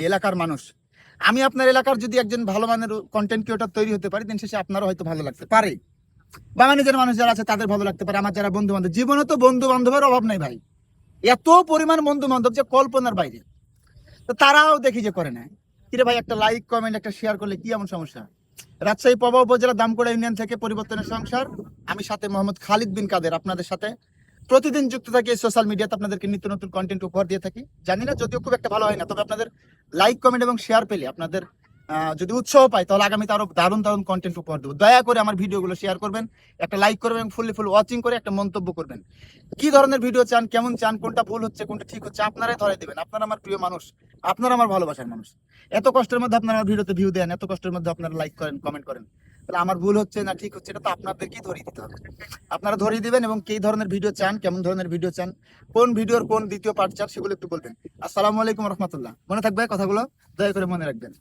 এলাকার মানুষ। আমি আপনার এলাকার যদি একজন ভালো মানের কন্টেন্ট ক্রিয়েটর তৈরি হতে পারি, দিন শেষে আপনারও হয়তো ভালো লাগতে পারে, বা আমার নিজের মানুষ যারা আছে তাদের ভালো লাগতে পারে, আমার যারা বন্ধু বান্ধব, জীবনে তো বন্ধু বান্ধবের অভাব নাই ভাই, এত পরিমাণ বন্ধু বান্ধব যে কল্পনার বাইরে। তো তারাও দেখি যে করে না। কিরে ভাই, একটা লাইক কমেন্ট একটা শেয়ার করলে কি এমন সমস্যা? রাজশাহী পবা উপজেলা দামকুড়া ইউনিয়ন থেকে পরিবর্তনের সংসার, আমি সাথে মোহাম্মদ খালিদ বিন কাদের আপনাদের সাথে প্রতিদিন যুক্ত থাকি সোশ্যাল মিডিয়াতে, আপনাদেরকে নিত্য নতুন কন্টেন্ট উপহার দিয়ে থাকি। জানি না, যদিও খুব একটা ভালো হয় না, তবে আপনাদের লাইক কমেন্ট এবং শেয়ার পেলে, আপনাদের যদি উৎসাহ পাই, তাহলে আগামীতে আরো দারুণ দারুণ কন্টেন্ট উপহার দেবো। দয়া করে আমার ভিডিওগুলো শেয়ার করবেন, একটা লাইক করবেন এবং ফুল ওয়াচিং করে একটা মন্তব্য করবেন। কি ধরনের ভিডিও চান, কেমন চান, কোনটা ভুল হচ্ছে কোনটা ঠিক হচ্ছে, আপনারাই ধরে দেবেন। আপনারা আমার প্রিয় মানুষ, আপনারা আমার ভালোবাসার মানুষ। এত কষ্টের মধ্যে আপনারা আমার ভিডিওতে ভিউ দেন, এত কষ্টের মধ্যে আপনারা লাইক করেন, কমেন্ট করেন, তাহলে আমার ভুল হচ্ছে না ঠিক হচ্ছে, এটা তো আপনাদেরকেই ধরিয়ে দিতে হবে। আপনারা ধরিয়ে দিবেন এবং কি ধরনের ভিডিও চান, কেমন ধরনের ভিডিও চান, কোন ভিডিওর কোন দ্বিতীয় পার্ট চান, সেগুলো একটু বলবেন। আসসালামু আলাইকুম রহমতুল্লাহ। মনে থাকবে কথাগুলো, দয়া করে মনে রাখবেন।